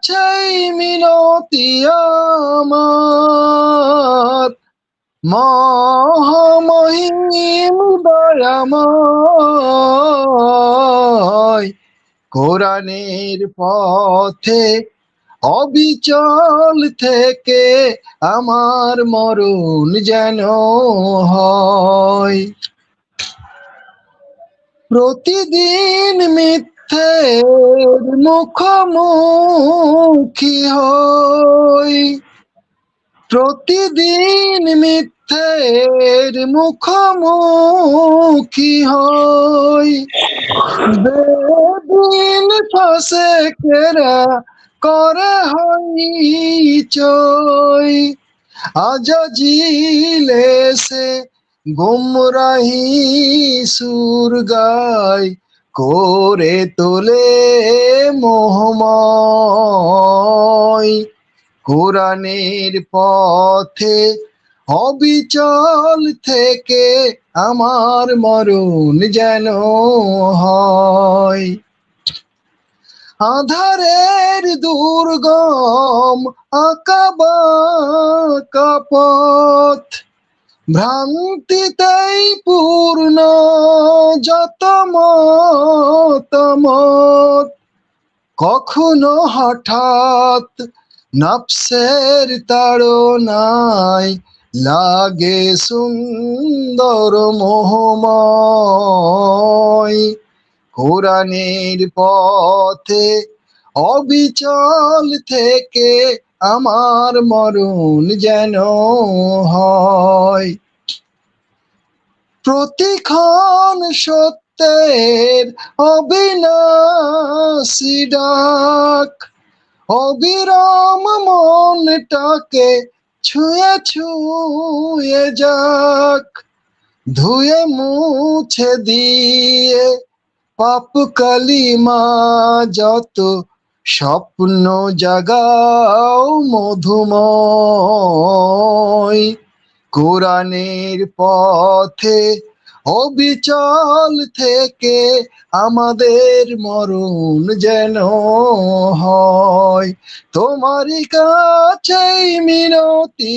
কাছেই মিনতি আমার, মহামহিম দয়াময়, কোরআনের পথে অবিচল থেকে আমার মরণ যেন হয়। প্রতিদিন মিথ্যের মুখোমুখি হই, প্রতিদিন মিথ্যের মুখোমুখি হই, বেদিন ফাঁসে কেরা করে হইচই, আজাজিলে সে গুমরাহি সুর গায়, করে তোলে মোহময়। কোরআনের পথে অবিচল থেকে আমার মরণ যেন হয়। আধারের দুর্গম আঁকাবাঁকা পথ, ভ্রান্তিতেই পূর্ণ যত মতামত, কখনো হঠাৎ নফসের তাড়নায় লাগে সুন্দর মোহময়। কোরআনের পথে অবিচল থেকে আমার মরণ যেন হয়। প্রতিক্ষণ সত্যের অবিনাশী ডাক, অবিরাম মনটাকে ছুঁয়ে ছুঁয়ে যাক, ধুয়ে মুছে দিয়ে পাপ কালিমা যত, স্বপ্ন জাগাও মধুময়। কোরআনের পথে অবিচল থেকে আমাদের মরণ যেন হয়। তোমারই কাছেই মিনতি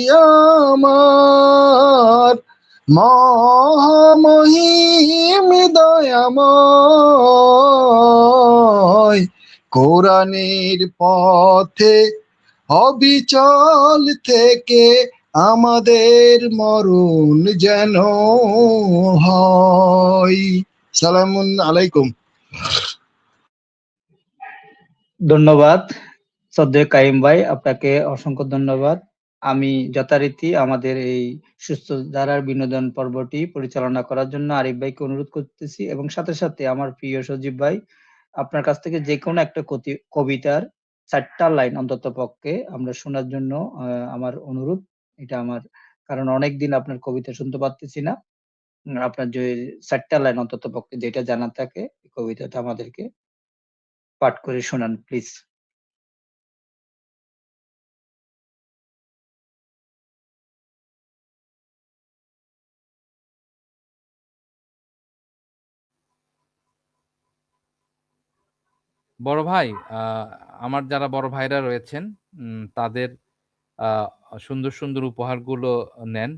আমার, মহামহিম দয়াময়, কোরআনের পথে অবিচল থেকে আমাদের মরণ যেন হয়। সালামুন আলাইকুম। ধন্যবাদ শ্রদ্ধেয় কাইম ভাই, আপনাকে অসংখ্য ধন্যবাদ। আমি যথারীতি আমাদের এই সুস্থ ধারার বিনোদন পর্বটি পরিচালনা করার জন্য আরিফ ভাইকে অনুরোধ করতেছি, এবং সাথে সাথে আমার প্রিয় সজীব ভাই, আপনার কাছ থেকে যে কোনো একটা কবিতার 4টা লাইন অন্তত পক্ষে আমরা শোনার জন্য আমার অনুরোধ। এটা আমার, কারণ অনেকদিন আপনার কবিতা শুনতে পারতেছি না। আপনার যে 4টা লাইন অন্তত পক্ষে যেটা জানা থাকে, কবিতাটা আমাদেরকে পাঠ করে শোনান প্লিজ। বড় ভাই, আমার যারা বড় ভাইরা রয়েছেন তাদের সুন্দর সুন্দর উপহারগুলো নেন।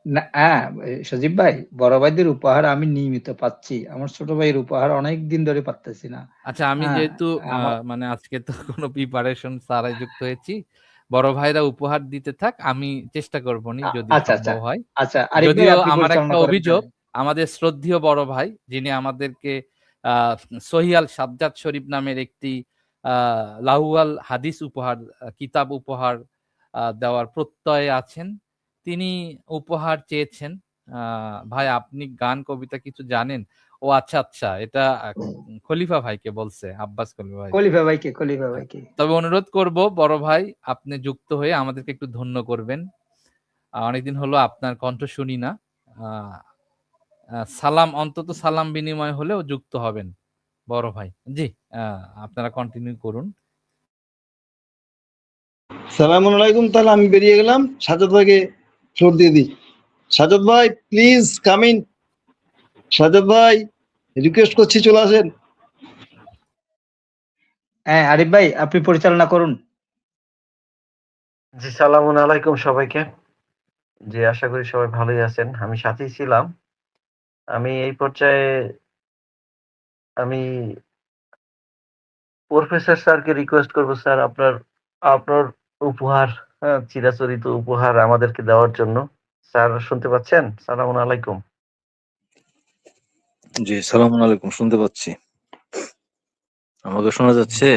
না, হ্যাঁ সজীব ভাই, বড় ভাইদের উপহার আমি নিয়মিত পাচ্ছি, আমার ছোট ভাইয়ের উপহার অনেক দিন ধরে পাচ্ছি না। আচ্ছা, আমি হ্যাঁ, যেহেতু মানে আজকে তো কোনো প্রিপারেশন ছাড়াই যুক্ত হয়েছি, বড় ভাইরা উপহার দিতে থাক, আমি চেষ্টা করবো নি যদি আচ্ছা আচ্ছা সম্ভব হয়। আচ্ছা, আরিফ ভাই যদিও আপনি আমার পরিচালনা একটা করেন। অভিযোগ, আমাদের শ্রদ্ধেয় বড় ভাই যিনি আমাদেরকে সহিয়াল সাজ্জাদ শরীফ নামের একটি লাহুয়াল হাদিস উপহার, কিতাব উপহার দেওয়ার প্রত্যয়ে আছেন, তিনি উপহার চেয়েছেন। ভাই আপনি গান কবিতা কিছু জানেন? ও আচ্ছা আচ্ছা, এটা খলিফা ভাইকে বলছে, আব্বাস খলিফা ভাই। খলিফা ভাইকে। তবে অনুরোধ করব বড় ভাই, আপনি যুক্ত হয়ে আমাদেরকে একটু ধন্য করবেন। অনেকদিন হলো আপনার কণ্ঠ শুনি না। সালাম, অন্তত সালাম বিনিময় হলেও যুক্ত হবেন বড় ভাই। জি, আপনারা কন্টিনিউ করুন। সালামুন আলাইকুম। তাহলে আমি বেরিয়ে গেলাম, সাজাদ ভাইকে ফ্লোর দিয়ে দিই। সাজাদ ভাই প্লিজ কাম ইন। সাজাদ ভাই রিকোয়েস্ট করছি, চলে আসেন। হ্যাঁ আরিফ ভাই, আপনি পরিচালনা করুন। জি, সালামুন আলাইকুম সবাইকে। জি, আশা করি সবাই ভালোই আছেন। আমি সাথেই ছিলাম। আমি এই পর্যায়ে আমি প্রফেসর স্যারকে রিকোয়েস্ট করব, স্যার আপনার আপনার উপহার, হ্যাঁ, চিরাচরিত উপহার আমাদেরকে দেওয়ার জন্য। স্যার শুনতে পাচ্ছেন? সালামুন আলাইকুম। জি, সালাম আলাইকুম। শুনতে পাচ্ছি। আমাকে শোনা যাচ্ছে?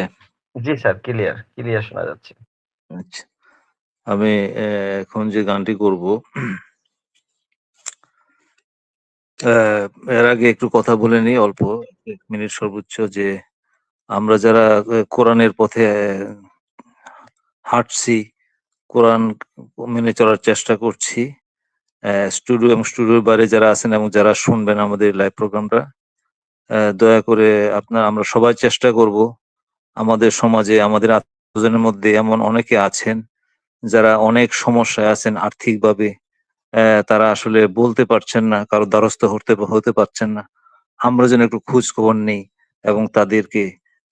জি স্যার, ক্লিয়ার শোনা যাচ্ছে। আচ্ছা। আমি এখন যে গানটি করব, এর আগে একটু কথা বলে নিই অল্প ১ মিনিট সর্বোচ্চ, যে আমরা যারা কোরআনের পথে হাঁটছি, কোরআন মেনে চলার চেষ্টা করছি, স্টুডিও এবং স্টুডিওর বাইরে যারা আছেন এবং যারা শুনবেন আমাদের লাইভ প্রোগ্রামটা, দয়া করে আমরা সবাই চেষ্টা করব। আমাদের সমাজে, আমাদের আত্মীয়স্বজনের মধ্যে এমন অনেকে আছেন যারা অনেক সমস্যায় আছেন আর্থিকভাবে। তারা আসলে বলতে পারছেন না, কারো দ্বারস্থ হতে পারছেন না। আমরা যেন একটু খোঁজ খবর নেই এবং তাদেরকে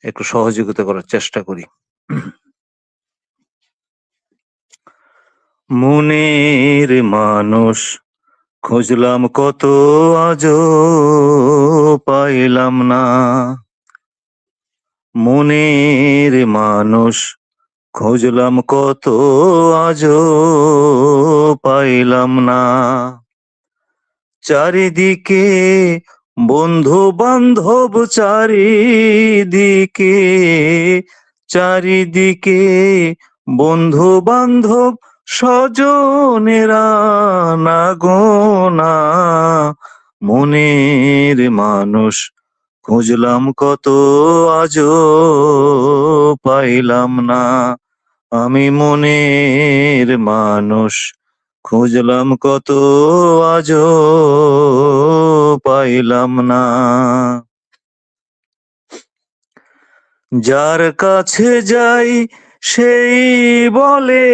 একটু সহযোগিতা করার চেষ্টা করি। মনের মানুষ খুঁজলাম কত, আজও পাইলাম না। মনের মানুষ খুঁজলাম কত, আজও পাইলাম না। চারিদিকে বন্ধু বান্ধব, চারিদিকে চারিদিকে বন্ধু বান্ধব, স্বজনেরা না গোনা। মনের মানুষ খুঁজলাম কত, আজও পাইলাম না। আমি মনের মানুষ খুঁজলাম কত, আজও পাইলাম না। যার কাছে যাই সেই বলে,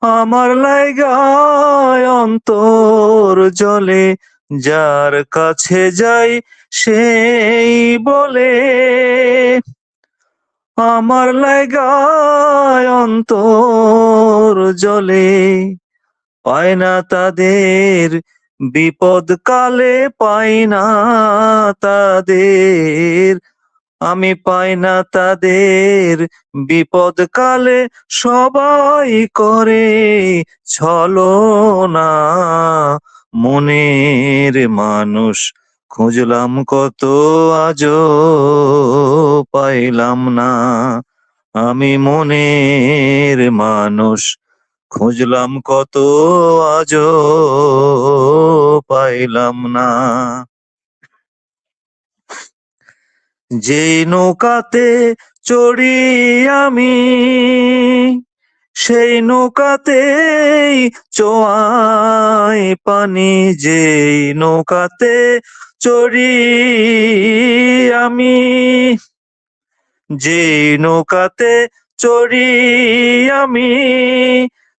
আমার লাইগায় অন্তর জ্বলে। যার কাছে যাই সেই বলে, আমার লাইগায় অন্তর জ্বলে। পায় না তাদের বিপদ কালে, পাই না তাদের, আমি পাই না তাদের বিপদ কালে। সবাই করে ছলনা। মনের মানুষ খুঁজলাম কত, আজও পাইলাম না। আমি মনের মানুষ খুঁজলাম কত, আজও পাইলাম না। যেই নৌকাতে চড়ি আমি, সেই নৌকাতেই চোয়াই পানি। যেই নৌকাতে চড়ি আমি, যেই নৌকাতে চড়ি আমি,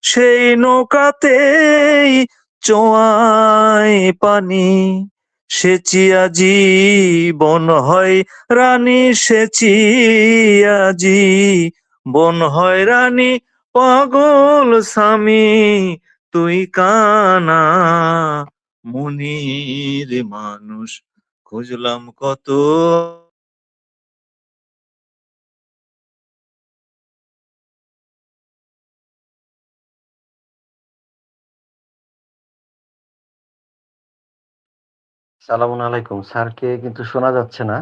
সেই নৌকাতেই চোয়াই পানি। সেচিয়া জীবন হয় রানী, সেচিয়া জীবন হয় রানী। পাগল স্বামী তুই কানা। মনির মানুষ খুঁজলাম কত। সালামুন আলাইকুম। স্যারকে কিন্তু শোনা যাচ্ছে না।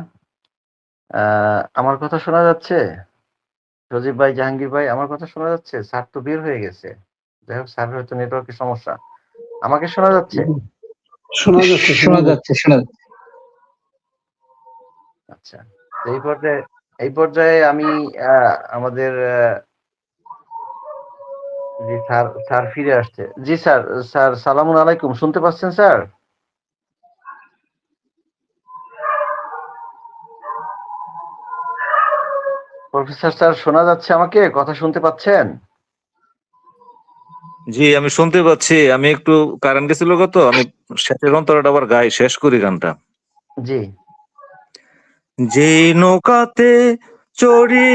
আমার কথা শোনা যাচ্ছে? সজীব ভাই, জাহাঙ্গীর ভাই, আমার কথা শোনা যাচ্ছে? স্যার তো বের হয়ে গেছে। যাই হোক, স্যারের হয়তো নেটওয়ার্কের সমস্যা। আমাকে শোনা যাচ্ছে? শোনা যাচ্ছে, শোনা যাচ্ছে, শোনা যাচ্ছে। আচ্ছা। তো এই পর্যায়ে আমি আমাদের জি স্যার ফিরে আসছে। জি স্যার সালামুন আলাইকুম। শুনতে পাচ্ছেন স্যার? প্রফেসর স্যার শোনা যাচ্ছে আমাকে? কথা শুনতে পাচ্ছেন? জি, আমি শুনতে পাচ্ছি। আমি একটু কারেন্ট গেছিল কত, আমি শেষের অন্তরটা আবার গাই, শেষ করি গানটা। জি। যেই নৌকাতে চড়ি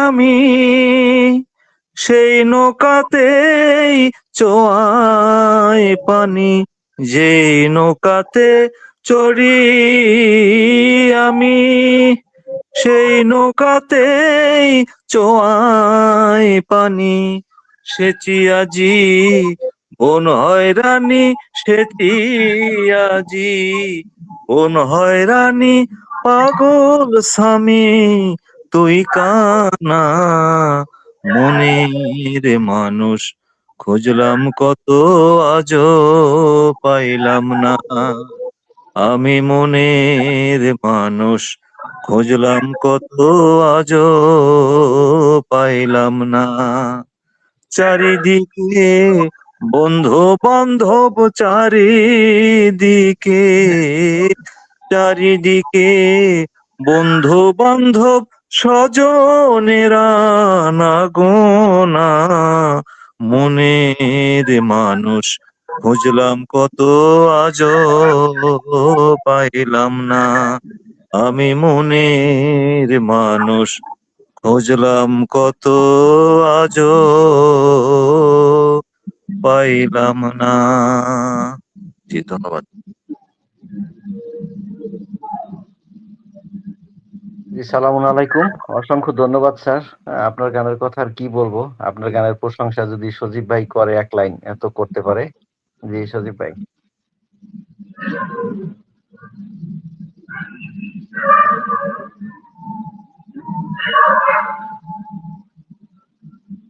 আমি, সেই নৌকাতেই চোয়ায় পানি। যেই নৌকাতে চড়ি আমি, সেই নৌকাতেই চোয়ায় পানি। সেচিয়াজি বন হয়রানি, সেচিয়াজি বন হয়রানি, পাগল স্বামী তুই কানা। মনের মানুষ খুঁজলাম কত, আজও পাইলাম না। আমি মনের মানুষ খুঁজলাম কত, আজও পাইলাম না। চারিদিকে বন্ধু বান্ধব, চারিদিকে চারিদিকে বন্ধু বান্ধব, স্বজনেরা না গোনা। মনের মানুষ খুঁজলাম কত, আজও পাইলাম না। আমি মনের মানুষ খুঁজলাম কত, আজও পাইলাম না। জি, ধন্যবাদ। জি, সালামুন আলাইকুম। অসংখ্য ধন্যবাদ স্যার। আপনার গানের কথা আর কি বলবো, আপনার গানের প্রশংসা যদি সজীব ভাই করে এক লাইন, এত করতে পারে। জি সজীব ভাই।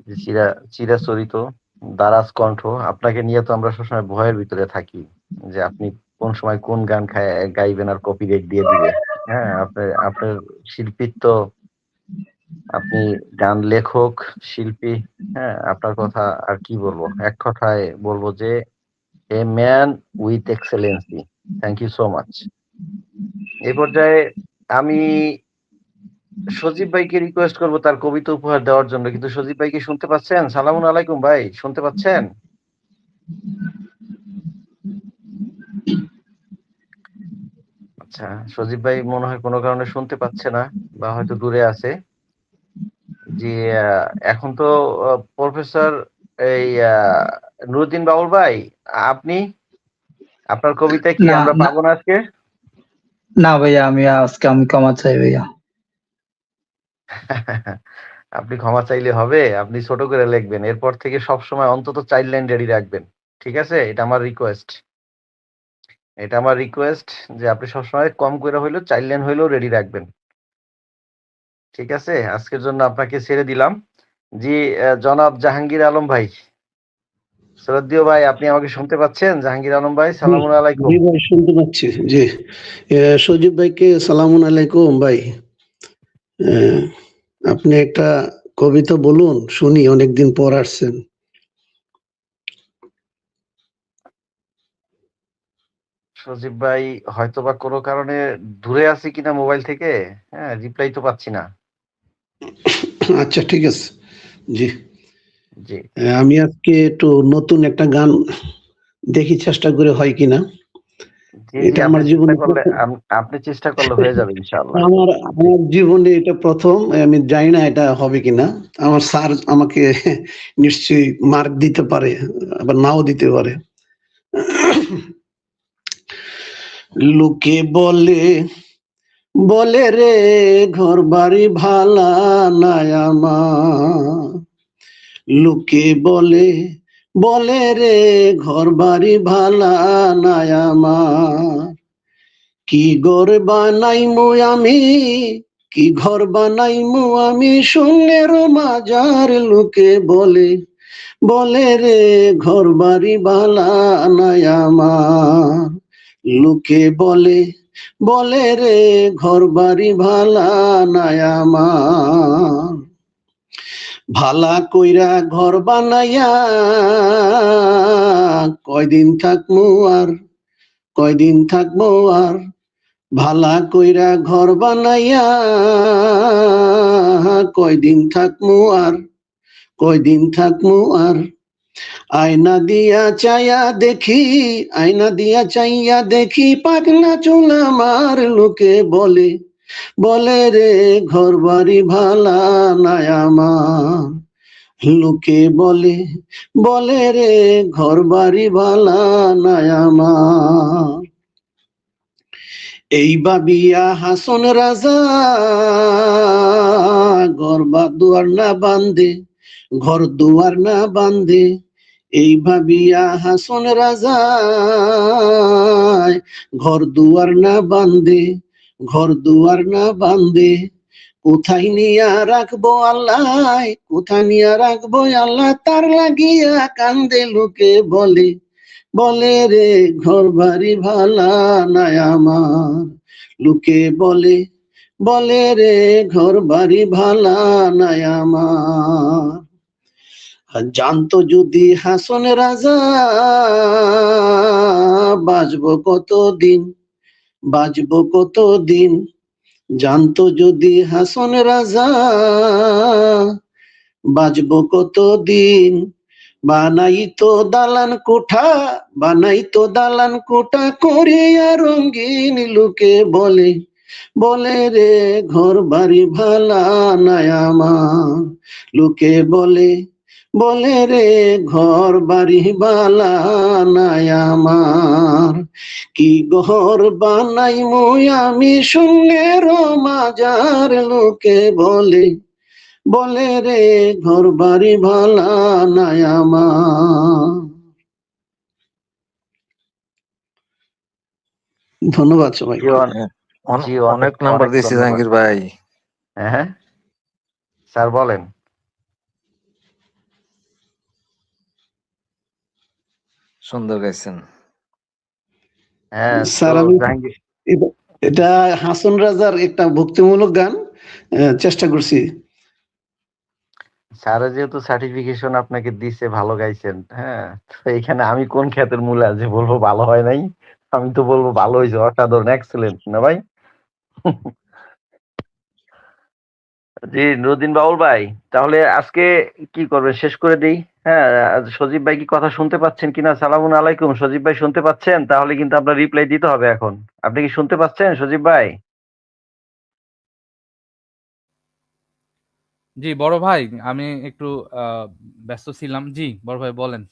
যে চিরাচরিত দারাজ কণ্ঠ, আপনাকে নিয়ে তো আমরা সবসময় ভয়ের ভিতরে থাকি যে আপনি কোন সময় কোন গান গাইবেন আর কপিরাইট দিয়ে দিবে। হ্যাঁ, আপনার শিল্পীত্ব, আপনি গান লেখক, শিল্পী। হ্যাঁ, আপনার কথা আর কি বলবো, এক কথায় বলবো যে a man with excellency. Thank you so much. এই পর্যায়ে আমি সজীব ভাইকে রিকোয়েস্ট করবো তার কবিতা উপহার দেওয়ার জন্য, কিন্তু সজীব ভাই কি শুনতে পাচ্ছেন? সালামুন আলাইকুম ভাই, শুনতে পাচ্ছেন? আচ্ছা, সজীব ভাই মনে হয় কোনো কারণে শুনতে পাচ্ছে না বা হয়তো দূরে আছে। জি, এখন তো প্রফেসর এই নুরুদ্দিন বাউল ভাই, আপনি আপনার কবিতা কি আমরা পাবো না আজকে? না ভাইয়া, আমি ক্ষমা চাই ভাইয়া। আপনি ক্ষমা চাইলে হবে? আপনি ছোট করে লিখবেন, এরপর থেকে সব সময় অন্তত 4 লাইন রেডি রাখবেন, ঠিক আছে? এটা আমার রিকোয়েস্ট। যে আপনি সবসময় কম করে হইলেও 4 লাইন হইলেও রেডি রাখবেন, ঠিক আছে? আজকের জন্য আপনাকে ছেড়ে দিলাম। জি, জনাব জাহাঙ্গীর আলম ভাই, শ্রদ্ধেয় ভাই, আপনি আমাকে শুনতে পাচ্ছেন? জাহাঙ্গীর আলম ভাই, সালামুন আলাইকুম। জি ভাই, শুনতে পাচ্ছি। জি, সজীব ভাইকে সালামুন আলাইকুম ভাই। আপনি একটা কবিতা বলুন, শুনি, অনেকদিন পর আসছেন। সজীব ভাই হয়তোবা কোনো কারণে দূরে আছে কিনা মোবাইল থেকে, হ্যাঁ, রিপ্লাই তো পাচ্ছি না। আচ্ছা, ঠিক আছে। জি, জি, আমি আজকে একটু নতুন একটা গান দেখি, চেষ্টা করে হয় কিনা। জি, এটা আমার জীবনে আপনি চেষ্টা করলে হয়ে যাবে ইনশাআল্লাহ। আমার জীবনে এটা প্রথম। আমি জানি না এটা হবে কিনা। আমার স্যার আমাকে নিশ্চয়ই মার্ক দিতে পারে, আবার নাও দিতে পারে। লোকে বলে বলে রে, ঘর বাড়ি ভালা নাই আমার। লোকে বলে বলে রে, ঘর বাড়ি ভালা নাই আমার। কি ঘর বানাইমু আমি, কি ঘর বানাইমু আমি, শূন্যের মাজার। লোকে বলে বলে রে, ঘর বাড়ি ভালা নাই আমার। লোকে বলে বলে রে, ঘর বাড়ি ভালা নাই আমার। ভালা কইরা ঘর বানাইয়া কয়দিন থাকমু আর, কয়দিন থাকবো আর। ভালা কইরা ঘর বানাইয়া কয়দিন থাকমু আর, কয়দিন থাকমু আর। আয়না দিয়া চাইয়া দেখি, আয়না দিয়া চাইয়া দেখি, পাগলা চুল আমার। লোকে বলে বলে রে ঘর বাড়ি ভালা নাই আমার, লোকে বলে বলে রে ঘর বাড়ি ভালা নাই আমার। এই ভাবিয়া হাসন রাজা ঘর বা দুয়ার না বান্ধে, ঘর দুয়ার না বান্ধে। এই ভাবিয়া হাসন রাজা ঘর দুয়ার না বান্ধে, ঘর দুয়ার না বান্ধে। কোথায় নিয়া রাখবো আল্লাহ, কোথায় নিয়া রাখবো আল্লাহ, তার লাগিয়া কান্দে লোকে বলে বলে রে ঘর বাড়ি ভালা নাই আমার, লোকে বলে বলে রে ঘর বাড়ি ভালা নাই আমার। জানতো যদি হাসন রাজা বাঁচবো কতদিন, বাঁচবো কতদিন। জানতো যদি হাসন রাজা বাঁচবো কতদিন। বানাইতো দালান কোঠা, বানাইতো দালান কোঠা করিয়া রঙিন, লোকে বলে বলে রে ঘর বাড়ি ভালা নাই আমার, লোকে বলে বলে রে ঘর বাড়ি ভালা নাই আমার। কি ঘর বানাই মুই আমি শূন্যের মাজার, লোকে বলে বলে রে ঘর বাড়ি ভালা নাই আমার। ধন্যবাদ সবাই। জি, জি, অনেক নাম্বার দিয়েছি ধন্যবাদ। জাহাঙ্গীর ভাই। হ্যাঁ স্যার বলেন। সুন্দর গাইছেন। হ্যাঁ স্যার তো আমি জাহাঙ্গীর, এটা হাসন রাজার একটা ভক্তিমূলক গান চেষ্টা করছি। স্যারে যেহেতু সার্টিফিকেশন আপনাকে দিছে ভালো গাইছেন, হ্যাঁ, তো এখানে আমি কোন খ্যাতের মূলে যে বলবো ভালো হয় নাই, আমি তো বলবো ভালো হয়েছে, অসাধারণ, এক্সেলেন্ট না ভাই? জি নুরুদ্দিন বাউল ভাই, তাহলে আজকে কি করবেন, শেষ করে দিই। হ্যাঁ, সজীব ভাই কি কথা শুনতে পাচ্ছেন কিনা? সালামুন আলাইকুম, সজীব ভাই শুনতে পাচ্ছেন? তাহলে কিন্তু আপনার রিপ্লাই দিতে হবে এখন। আপনি কি শুনতে পাচ্ছেন সজীব ভাই? জি বড় ভাই, আমি একটু ব্যস্ত ছিলাম। জি বড় ভাই বলেন।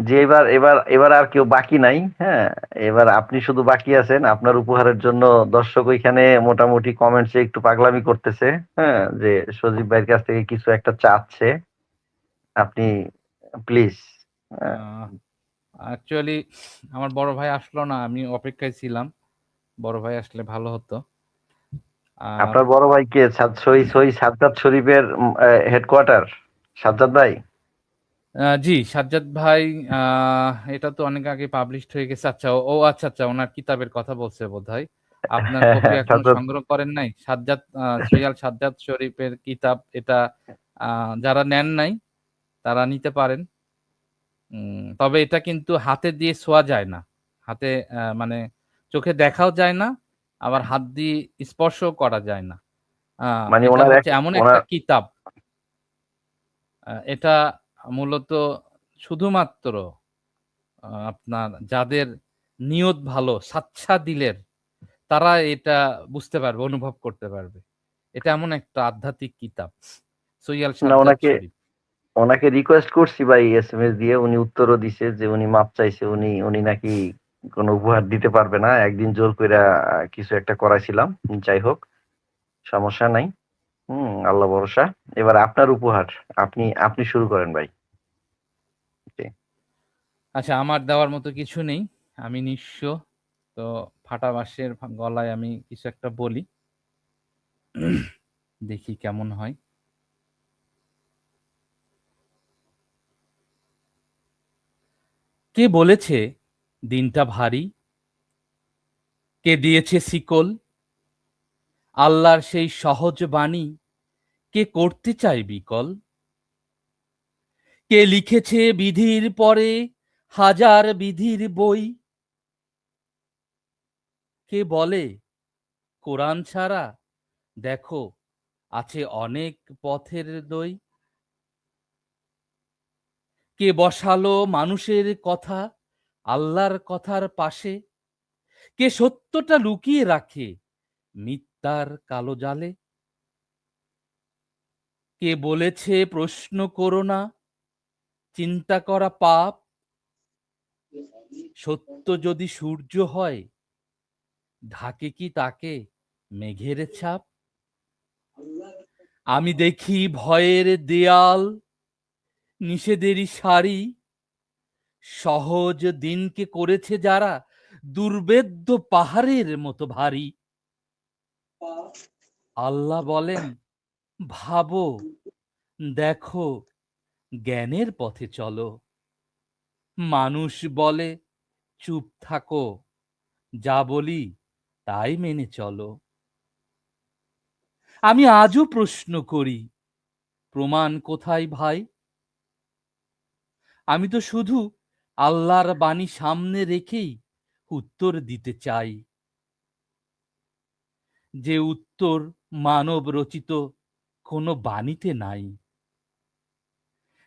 যে এবার এবার এবার আর কেউ বাকি নাই। হ্যাঁ, এবার আপনি শুধু বাকি আছেন। আপনার উপহারের জন্য দর্শক ওইখানে মোটামুটি কমেন্টসে একটু পাগলামি করতেছে। হ্যাঁ, যে সজীব ভাইয়ের কাছ থেকে কিছু একটা চাচ্ছে, আপনি প্লিজ। অ্যাকচুয়ালি আমার বড় ভাই আসলো না, আমি অপেক্ষায় ছিলাম। বড় ভাই আসলে ভালো হতো। আপনার বড় ভাই কে? সাজ্জাদ শরীফের হেডকোয়ার্টার সাজ্জাদ ভাই? জি সাজ্জাদ ভাই, এটা তো অনেক আগে পাবলিশড হয়ে গেছে। আচ্ছা ও আচ্ছা আচ্ছা, ওনার কিতাবের কথা বলছে বোধহয়। আপনার হ্যাঁ, কপি হ্যাঁ, এখনো সাজ্জাদ। সংগ্রহ করেন নাই? সৈয়াল সাজ্জাদ শরীফের কিতাব এটা, যারা নেন নাই তারা নিতে পারেন। তবে এটা কিন্তু হাতে দিয়ে ছোঁয়া যায় না। হাতে মানে চোখে দেখাও যায় না, আবার হাত দিয়ে স্পর্শও করা যায় না। মানে এটা ওনার হচ্ছে এমন একটা ওনার কিতাব, এটা মূলত শুধুমাত্র আপনার যাদের নিয়ত ভালো, সাচ্চা দিলের, তারা এটা বুঝতে পারবে, অনুভব করতে পারবে। এটা এমন একটা আধ্যাত্মিক কিতাব, সৈয়াল না, সাজ্জাদ শরীফ। ওনাকে রিকোয়েস্ট করছি ভাই এসএমএস দিয়ে, উনি উত্তরও দিছে যে উনি মাপ চাইছে, উনি উনি নাকি কোনো উপহার দিতে পারবে না। একদিন জোর কইরা কিছু একটা করাইছিলাম। যাই হোক, সমস্যা নাই। আল্লাহ ভরসা। এবার আপনার উপহার, আপনি আপনি শুরু করেন ভাই। জি। আচ্ছা, আমার দেওয়ার মতো কিছু নেই, আমি নিঃস্ব। তো ফাটা বাঁশের গলায় আমি কিছু একটা বলি, দেখি কেমন হয়। কে বলেছে দিনটা ভারী? কে দিয়েছে শিকল? আল্লাহর সেই সহজ বাণী কে করতে চায় বিকল? কে লিখেছে বিধির পরে হাজার বিধির বই? কে বলে কোরআন ছাড়া দেখো আছে অনেক পথের দই? কে বসালো মানুষের কথা আল্লাহর কথার পাশে? কে সত্যটা লুকিয়ে রাখে মিথ্যা পর্দার কালো জালে? কে বলেছে প্রশ্ন করো না, চিন্তা করা পাপ? সত্য যদি সূর্য হয়, ঢাকে কি তাকে মেঘের ছাপ? আমি দেখি ভয়ের দেয়াল, নিষেধেরই সারি, সহজ দিনকে করেছে যারা দুর্বেদ্য পাহাড়ের মতো ভারী। আল্লাহ বলেন, ভাবো, দেখো, জ্ঞানের পথে চলো। মানুষ বলে, চুপ থাকো, যা বলি তাই মেনে চলো। আমি আজও প্রশ্ন করি, প্রমাণ কোথায় ভাই? আমি তো শুধু আল্লাহর বাণী সামনে রেখেই উত্তর দিতে চাই, যে উত্তর মানব রচিত কোনো বাণীতে নাই।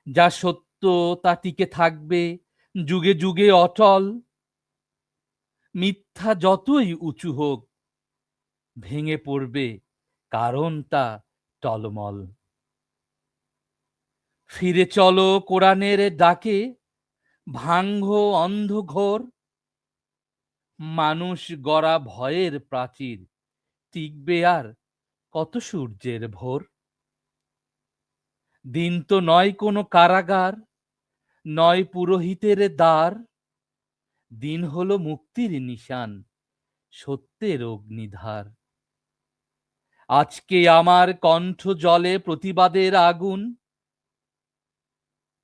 যা সত্য তা টিকে থাকবে যুগে যুগে অটল, মিথ্যা যতই উঁচু হোক ভেঙে পড়বে, কারণ তা টলমল। ফিরে চলো কোরআনের ডাকে, ভাঙ্গো অন্ধঘোর, মানুষ গড়া ভয়ের প্রাচীর টিকবে আর কত সূর্যের ভোর? দিন তো নয় কোনো কারাগার, নয় পুরোহিতের দ্বার, দিন হলো মুক্তির নিশান, সত্যের অগ্নিধার। আজকে আমার কণ্ঠ জলে প্রতিবাদের আগুন,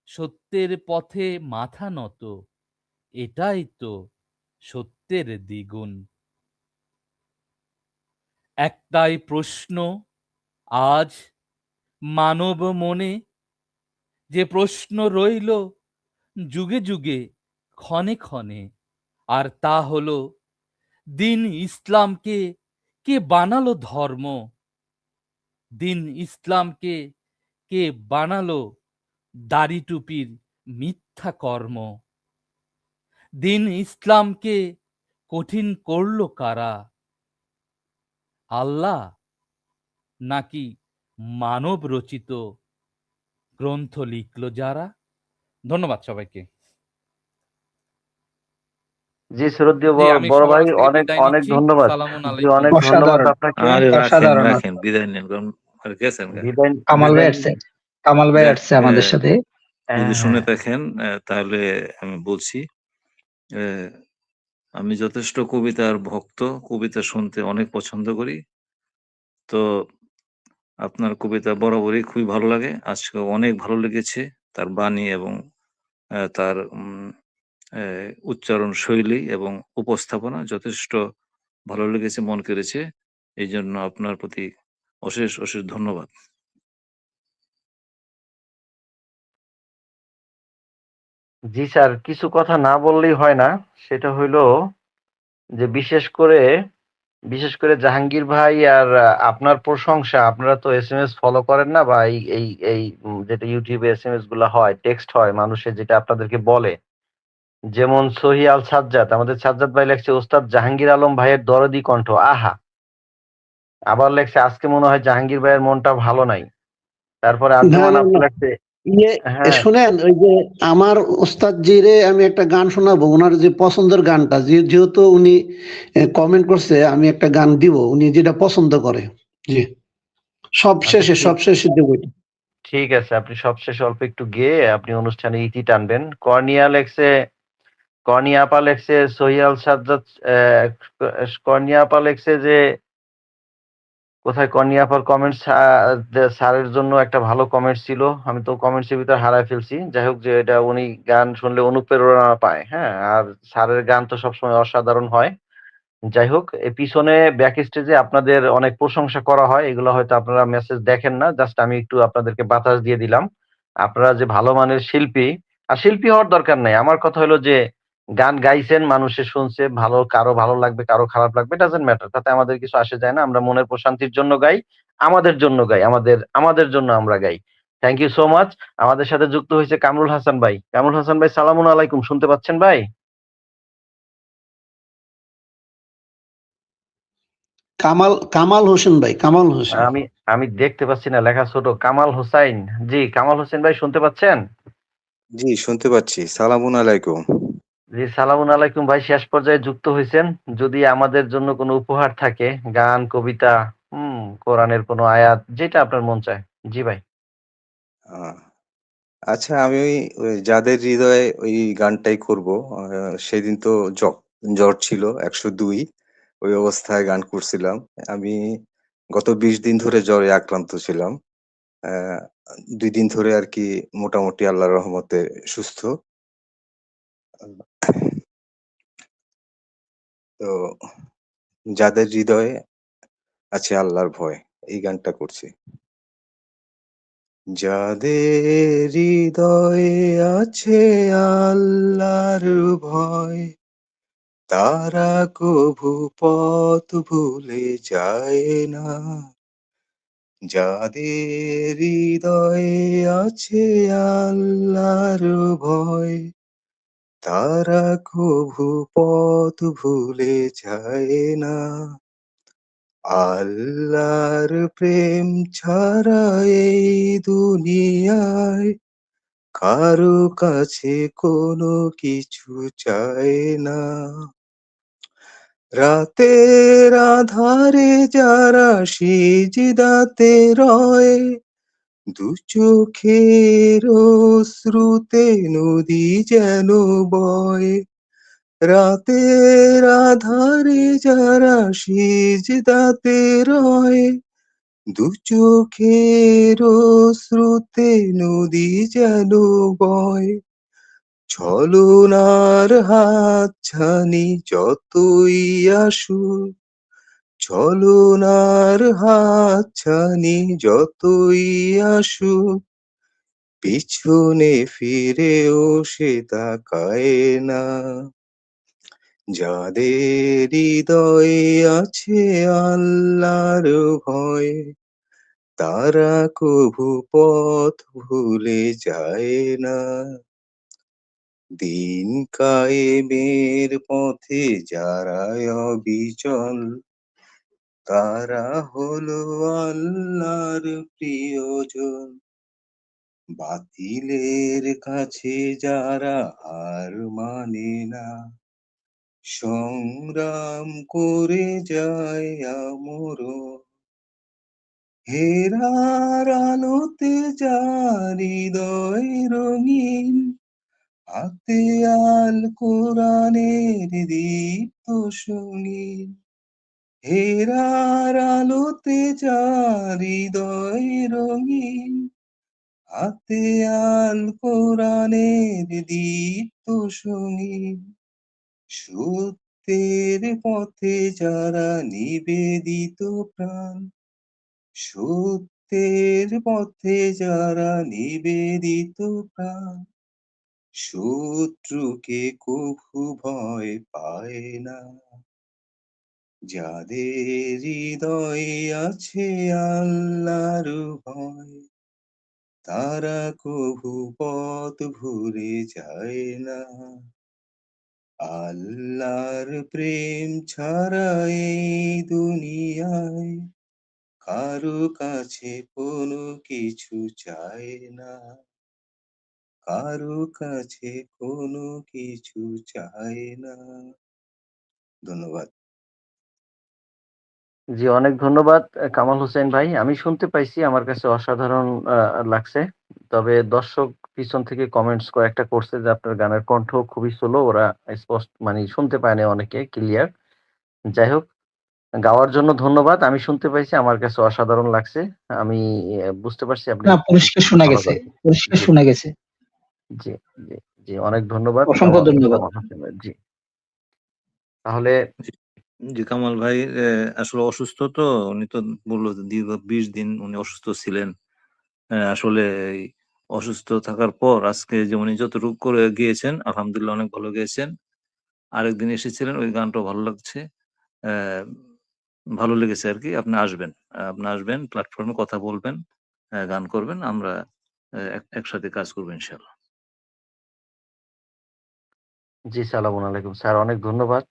সত্যের পথে মাথা নত, এটাই তো সত্যের দ্বিগুণ। একটাই প্রশ্ন আজ মানব মনে, যে প্রশ্ন রইল যুগে যুগে ক্ষণে ক্ষণে, আর তা হলো, দিন ইসলামকে কে বানালো ধর্ম? দিন ইসলামকে কে বানালো দাড়ি টুপির মিথ্যা কর্ম? দিন ইসলামকে কঠিন করলো কারা? আল্লাহ নাকি মানব রচিত গ্রন্থ লিখলো যারা? ধন্যবাদ সবাইকে। জি শ্রদ্ধেয় জি, আমি বড় সবার ভাই, থেকে অনেক বিদায় অনেক নিচ্ছি। ধন্যবাদ। সালামুন জি, আলাইকুম। অনেক ধন্যবাদ অসাধারণ, আপনাকে। আরে রাখেন অসাধারণ। রাখেন, বিদায় নেন, কারণ আর গেছেন গা। বিদায় কামাল ভাই বিদায় আসছে, কামাল ভাই যাক, আসছে আমাদের সাথে। যদি হ্যাঁ, শুনে থাকেন তাহলে আমি বলছি, আমি যথেষ্ট কবিতার ভক্ত, কবিতা শুনতে অনেক পছন্দ করি। তো আপনার কবিতা বরাবরই খুবই ভালো লাগে, আজকে অনেক ভালো লেগেছে। তার বাণী এবং তার উচ্চারণ শৈলী এবং উপস্থাপনা যথেষ্ট ভালো লেগেছে, মন কেড়েছে। এই জন্য আপনার প্রতি অশেষ অশেষ ধন্যবাদ। জি স্যার, কিছু কথা না বললেই হয় না। সেটা হইলো যে বিশেষ করে জাহাঙ্গীর ভাই আর আপনার প্রশংসা, আপনারা তো এসএমএস ফলো করেন না, বা এই এই এই যেটা ইউটিউবে এসএমএস গুলা হয়, টেক্সট হয় মানুষের, যেটা আপনাদেরকে বলে, যেমন সহি আল সাজ্জাদ, আমাদের সাজ্জাদ ভাই লেখছে, ওস্তাদ জাহাঙ্গীর আলম ভাইয়ের দরদি কণ্ঠ, আহা। আবার লেখছে, আজকে মনে হয় জাহাঙ্গীর ভাইয়ের মনটা ভালো নাই। তারপরে না আরজমান না আপু না, লেখছে, ইয়ে হ্যাঁ, শুনেন, ওই যে আমার ওস্তাদ জিরে আমি একটা গান শোনাবো, ওনার যে পছন্দের গানটা, যেহেতু উনি কমেন্ট করছে, আমি একটা গান দিব উনি যেটা পছন্দ করে। জি, আচ্ছা সব শেষে দেবো এটা। ঠিক আছে, আপনি সবশেষে অল্প একটু গেয়ে আপনি অনুষ্ঠানে ইতি টানবেন। কর্নিয়া আপা লেখছে সহিয়াল সাজ্জাদ, কর্নিয়া আপা লেখছে যে, কোথায় কর্নিয়া আপার কমেন্টস, স্যারের জন্য একটা ভালো কমেন্ট ছিল, আমি তো কমেন্টসের ভিতরে হারায় ফেলছি। যাই হোক, যে এটা উনি গান শুনলে অনুপ্রেরণা পায়, হ্যাঁ, আর স্যারের গান তো সবসময় অসাধারণ হয়। যাই হোক, এর পিছনে ব্যাক স্টেজে আপনাদের অনেক প্রশংসা করা হয়, এগুলো হয়তো আপনারা মেসেজ দেখেন না, জাস্ট আমি একটু আপনাদেরকে বাতাস দিয়ে দিলাম। আপনারা যে ভালো মানের শিল্পী, আর শিল্পী হওয়ার দরকার নাই, আমার কথা হলো যে গান গাইছেন, মানুষে শুনছে, ভালো, কারো ভালো লাগবে, কারো খারাপ লাগবে, ডাজেন্ট ম্যাটার, তাতে আমাদের কিছু আসে যায় না। আমরা মনের প্রশান্তির জন্য গাই, আমাদের জন্য গাই, আমাদের জন্য আমরা গাই। Thank you so much. আমাদের সাথে যুক্ত হয়েছে কামরুল হাসান ভাই। কামরুল হাসান ভাই, সালামুন আলাইকুম, শুনতে পাচ্ছেন ভাই? কামাল হোসেন ভাই, কামাল হোসেন। আমি আমি দেখতে পাচ্ছি না, লেখা ছোট। কামাল হোসাইন। জি, কামাল হোসেন ভাই শুনতে পাচ্ছেন? জি, শুনতে পাচ্ছি। সালামুন আলাইকুম। জি, সালামুন আলাইকুম ভাই, শেষ পর্যায়ে যুক্ত হয়েছেন। যদি আমাদের জন্য কোনো উপহার থাকে, গান, কবিতা, কোরআনের কোনো আয়াত, যেটা আপনার মন চায়। জি ভাই। আ আচ্ছা, আমি ওই যাদের হৃদয়ে ওই গানটাই করব। আ সেদিন তো জ্বর ছিল ১০২। ওই অবস্থায় গান করছিলাম। আমি গত ২০ দিন ধরে জ্বরে আক্রান্ত ছিলাম। অ্যা ২ দিন ধরে আরকি মোটামুটি আল্লাহর রহমতে সুস্থ। তো যাদের হৃদয়ে আছে আল্লাহর ভয়, এই গানটা করছি। যাদের হৃদয়ে আছে আল্লাহর ভয়, তারা কভু পথ ভুলে যায় না। যাদের হৃদয়ে আছে আল্লাহর ভয়, তারা কভু পথ ভুলে যায় না। আল্লাহর প্রেম ছাড়া এই দুনিয়ায় কারো কাছে কোনো কিছু চায় না। রাতের আধারে যারা সিজদাতে রয়, দু চোখের অশ্রুতে নদী যেন বয়। রাতের আধারে যারা সিজদাতে রয়, দু চোখের অশ্রুতে নদী যেন বয়। ছলনার হাতছানি যতই আসুক, ছলনার হাতছানি যতই আসুক, পিছনে ফিরেও সে তাকায় না। যাদের হৃদয়ে আছে আল্লাহর ভয়, তারা কভু পথ ভুলে যায় না। দিন কায়েমের পথে যারা অবিচল, তারা হলো আল্লাহর প্রিয়জন। বাতিলের কাছে যারা হার মানে না, সংগ্রাম করে যায় আমরণ। হেরার আলোতে যার হৃদয় রঙিন, হাতে আল কোরআনের দীপ্ত সঙ্গীন। হেরার আলোতে যার হৃদয় রঙিন, হাতে আল কোরআনের দীপ্ত সঙ্গীন। সত্যের পথে যারা নিবেদিত প্রাণ, সত্যের পথে যারা নিবেদিত প্রাণ, শত্রুকে কভু ভয় পায় না। যাদের হৃদয়ে আছে আল্লাহর ভয়, তারা কভু পথ ভুলে যায় না। আল্লাহর প্রেম ছাড়া এই দুনিয়ায় কারো কাছে কোনো কিছু চায় না। কারো কাছে কোনো কিছু চায় না। ধন্যবাদ। জি, অনেক ধন্যবাদ কামাল হোসেন ভাই। আমি শুনতে পাইছি, আমার কাছে অসাধারণ লাগছে। তবে দর্শক পিছন থেকে কমেন্টস কয়েকটা করছে যে আপনার গানের কণ্ঠ খুবই স্লো, ওরা স্পষ্ট মানে শুনতে পায় না অনেকে ক্লিয়ার। যাই হোক, গাওয়ার জন্য ধন্যবাদ। আমি শুনতে পাইছি, আমার কাছে অসাধারণ লাগছে। আমি বুঝতে পারছি আপনি না, পরিষ্কার শোনা ভালো গেছে, গান। পরিষ্কার জি, শোনা গেছে। জি, জি, জি, অনেক ধন্যবাদ অসংখ্য ধন্যবাদ। কামাল হোসেন ভাই। জি। তাহলে জি, কামাল ভাই আসলে অসুস্থ তো, উনি তো বললো যে দীর্ঘ ২০ দিন উনি অসুস্থ ছিলেন। আসলে এই অসুস্থ থাকার পর আজকে যে উনি যতটুকু করে গেয়েছেন, আলহামদুলিল্লাহ অনেক ভালো গেয়েছেন। আরেকদিন এসেছিলেন, ওই গানটাও ভালো লাগছে। অ্যা ভালো লেগেছে আরকি। আপনি আসবেন, প্ল্যাটফর্মে কথা বলবেন, গান করবেন। আমরা একসাথে কাজ করব ইনশাআল্লাহ। জি, সালামু আলাইকুম স্যার, অনেক ধন্যবাদ।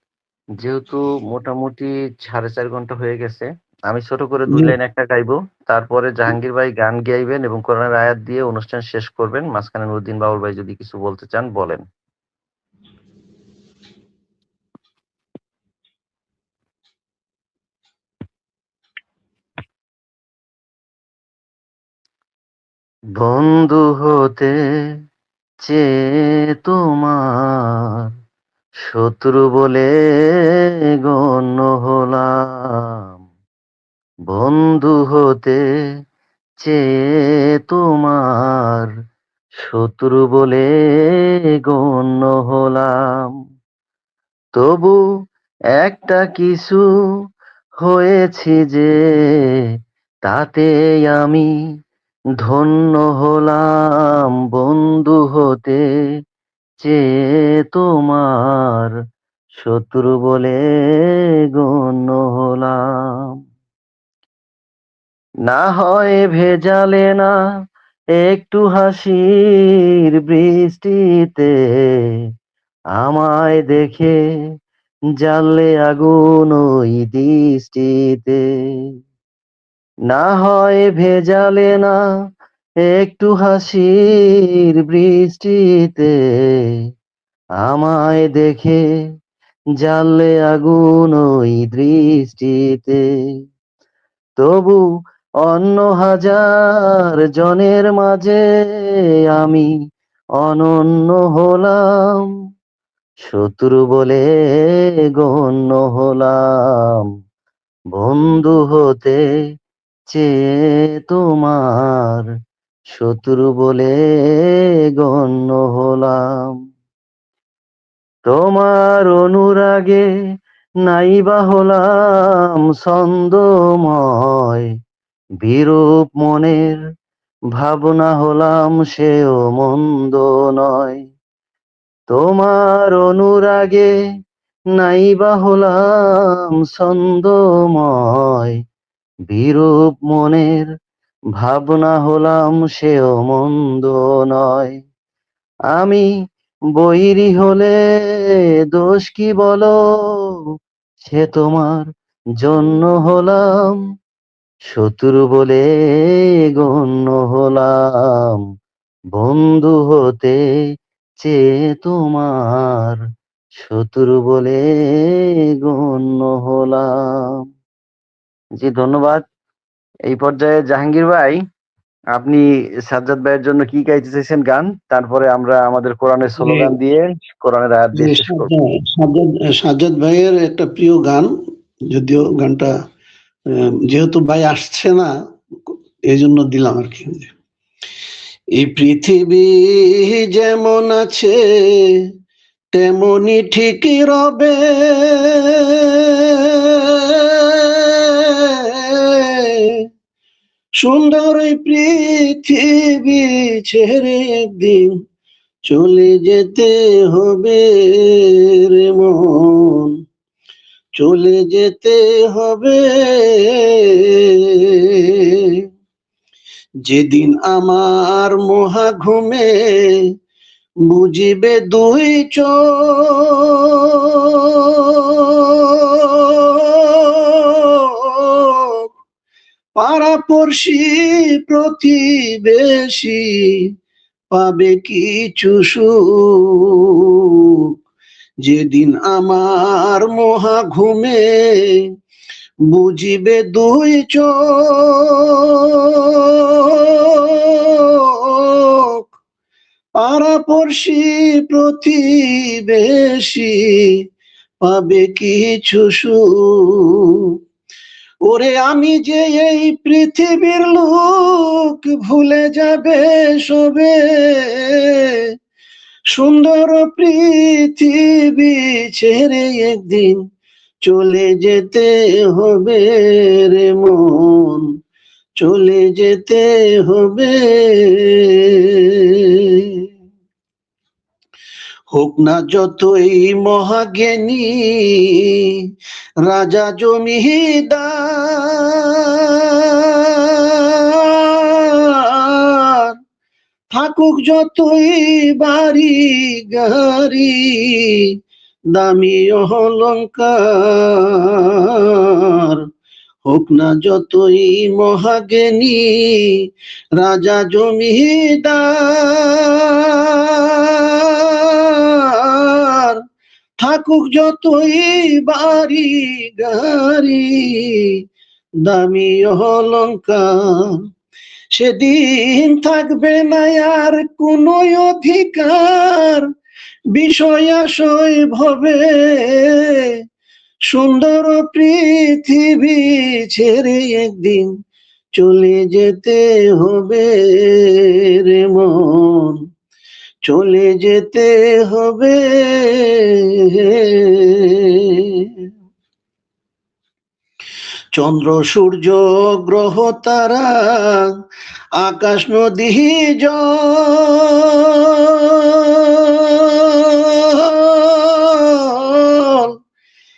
যেহেতু মোটামুটি 4.5 ঘন্টা হয়ে গেছে, আমি ছোট করে 2 লাইন একটা গাইবো, তারপরে জাহাঙ্গীর ভাই গান গাইবেন এবং কোরআনের আয়াত দিয়ে অনুষ্ঠান শেষ করবেন। মাঝখানে নুরুদ্দিন বাউল ভাই যদি কিছু বলতে চান বলেন। বন্ধু হতে চেয়ে তোমার শত্রু বলে গণ্য হলাম, বন্ধু হতে চেয়ে তোমার শত্রু বলে গণ্য হলাম, তবু একটা কিছু হয়েছি যে তাতে আমি ধন্য হলাম, বন্ধু হতে চেয়ে তোমার শত্রু বলে গণ্য হলাম। না হয় ভেজালে না একটু হাসির বৃষ্টিতে, আমায় দেখে জ্বালে আগুন ওই দৃষ্টিতে, না হয় ভেজালে না একটু হাসির বৃষ্টিতে, আমায় দেখে জ্বালে আগুন ওই দৃষ্টিতে, তবু অন্য হাজার জনের মাঝে আমি অনন্য হলাম, শত্রু বলে গণ্য হলাম, বন্ধু হতে চেয়ে তোমার শত্রু বলে গণ্য হলাম, তোমার অনুরাগে নাইবা হলাম ছন্দময়, বিরূপ মনের ভাবনা হলাম সেও মন্দ নয়, তোমার অনুরাগে নাইবা হলাম ছন্দময়, বিরূপ মনের ভাবনা হলাম সেও মন্দ নয়, আমি বৈরী হলে দোষ কি বলো, সে তোমার জন্য হলাম, শত্রু বলে গণ্য হলাম, বন্ধু হতে চেয়ে তোমার শত্রু বলে গণ্য হলাম। জি ধন্যবাদ। এই পর্যায়ে জাহাঙ্গীর ভাই, আপনি সাজ্জাদ ভাইয়ের জন্য কি গাইতে চাইছেন গান, তারপরে আমরা আমাদের কোরআনের স্লোগান দিয়ে কোরআনের আয়াত দিয়ে শেষ করব। সাজ্জাদ ভাইয়ের একটা প্রিয় গান, যদিও গানটা যেহেতু ভাই আসছে না এই জন্য দিলাম আর কি। এই পৃথিবী যেমন আছে তেমনি ঠিকই রবে, সুন্দর এই পৃথিবী ছেড়ে একদিন চলে যেতে হবে রে মন, চলে যেতে হবে, যেদিন আমার মহা ঘুমে বুঝিবে দুই চোখ, পাড়াপড়শি প্রতিবেশী পাবে কিছু সুখ, যেদিন আমার মহা ঘুমে বুঝিবে দুই চোখ, পাড়াপড়শি প্রতিবেশী পাবে কিছু সুখ, ওরে আমি যে এই পৃথিবীর লোক ভুলে যাবে সবে, সুন্দর পৃথিবী ছেড়ে একদিন চলে যেতে হবে রে মন, চলে যেতে হবে, হোক না যতই মহাজ্ঞানী রাজা জমিদার, থাকুক যতই বাড়ি গাড়ি দামি অলংকার, হোক না যতই মহাজ্ঞানী রাজা জমিদার, থাকুক যতই বাড়ি গাড়ি দামি অলংকার, সেদিন থাকবে না আর কোনো অধিকার বিষয় আশয় ভবে, সুন্দর পৃথিবী ছেড়ে একদিন চলে যেতে হবে রে মন, চলে যেতে হবে। চন্দ্র সূর্য গ্রহ তারা আকাশ নদী জল,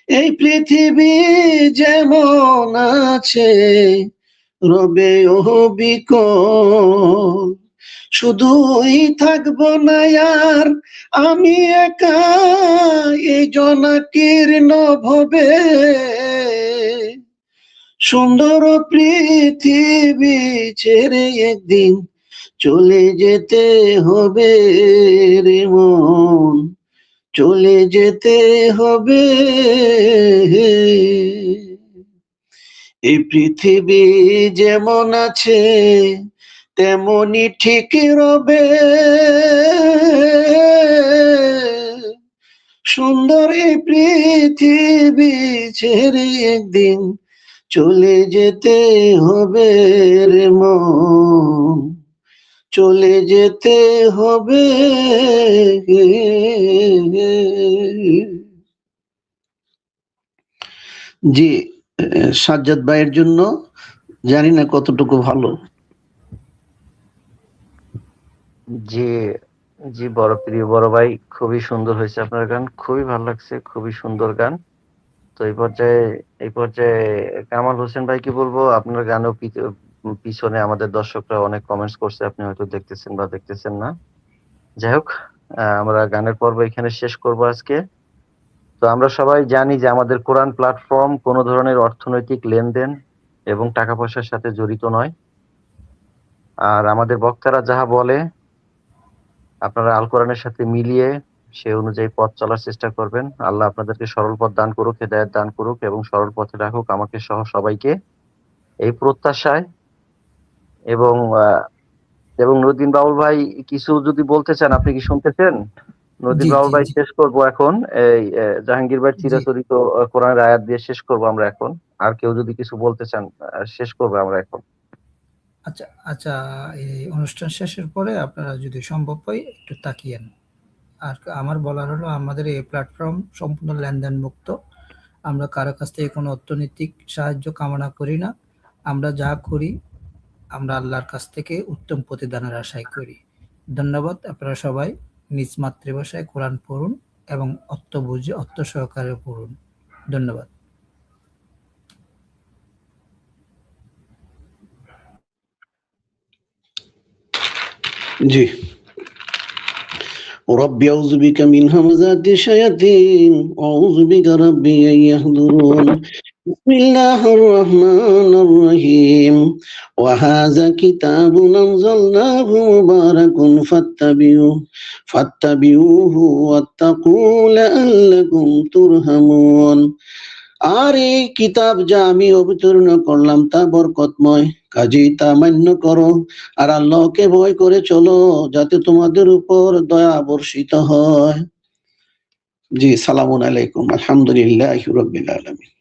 এই পৃথিবী যেমন আছে রবে অবিকল, শুধুই থাকবো না আর আমি একা এই জনাকীর্ণ ভবে, সুন্দর পৃথিবী ছেড়ে একদিন চলে যেতে হবে রে মন, চলে যেতে হবে। এই পৃথিবী যেমন আছে তেমনি ঠিক রবে, সুন্দর এই পৃথিবী ছেড়ে একদিন চলে যেতে হবে রে মন, চলে যেতে হবে। জি, সাজ্জাদ ভাইয়ের জন্য জানি না কতটুকু ভালো। জি জি, বড় প্রিয় বড় ভাই, খুবই সুন্দর হয়েছে আপনার গান, খুবই ভালো লাগছে, খুবই সুন্দর গান। তো এই পর্যায়ে কামাল হোসেন ভাই কি বলবো, আপনার গানও পিছনে আমাদের দর্শকরা অনেক কমেন্টস করছে, আপনি হয়তো দেখতেছেন বা দেখতেছেন না। যাই হোক, আমরা গানের পর্ব এখানে শেষ করব আজকে। তো আমরা সবাই জানি যে আমাদের কোরআন প্ল্যাটফর্ম কোনো ধরনের অর্থনৈতিক লেনদেন এবং টাকা পয়সার সাথে জড়িত নয়। আর আমাদের বক্তারা যাহা বলে আপনারা আল কোরআনের সাথে মিলিয়ে সে অনুযায়ী পথ চলার চেষ্টা করবেন। আল্লাহ আপনাদেরকে সরল পথ দান করুক, হেদায়েত দান করুক এবং সরল পথে রাখুক আমাকে সহ সবাইকে, এই প্রত্যাশায়। এবং নদীন বাউল ভাই কিছু যদি বলতে চান, আপনি কি শুনতেছেন? নদীন বাউল ভাই, শেষ করব এখন এই জাহাঙ্গীর ভাই চিরাচরিত কোরআনের আয়াত দিয়ে শেষ করব আমরা এখন। আর কেউ যদি কিছু বলতে চান শেষ করবো আমরা এখন। আচ্ছা, এই অনুষ্ঠান শেষের পরে আপনারা যদি সম্ভব হয় একটু তাকিয়েন। আর আমার বলার হলো, আমাদের এই প্ল্যাটফর্ম সম্পূর্ণ লেনদেন মুক্ত, আমরা কারো কাছ থেকে কোনো অর্থনৈতিক সাহায্য কামনা করি না। আমরা যা করি আমরা আল্লাহর কাছ থেকে উত্তম প্রতিদানের আশায় করি। ধন্যবাদ। আপনারা সবাই নিজ মাতৃভাষায় কোরআন পড়ুন এবং অর্থ বুঝে অর্থ সহকারে পড়ুন। ধন্যবাদ। জি, ربي أعوذ بك من همزات الشياطين وأعوذ بك ربي أن يحضرون بسم الله الرحمن الرحيم وهذا كتاب أنزلناه مبارك فاتبعوه واتقوا لعلكم ترحمون। আর এই কিতাব যা আমি অবতীর্ণ করলাম তা বরকতময়, কাজেই তা মান্য করো আর আল্লাহকে ভয় করে চলো যাতে তোমাদের উপর দয়া বর্ষিত হয়। জি, সালামুন আলাইকুম, আলহামদুলিল্লাহি রাব্বিল আলামিন।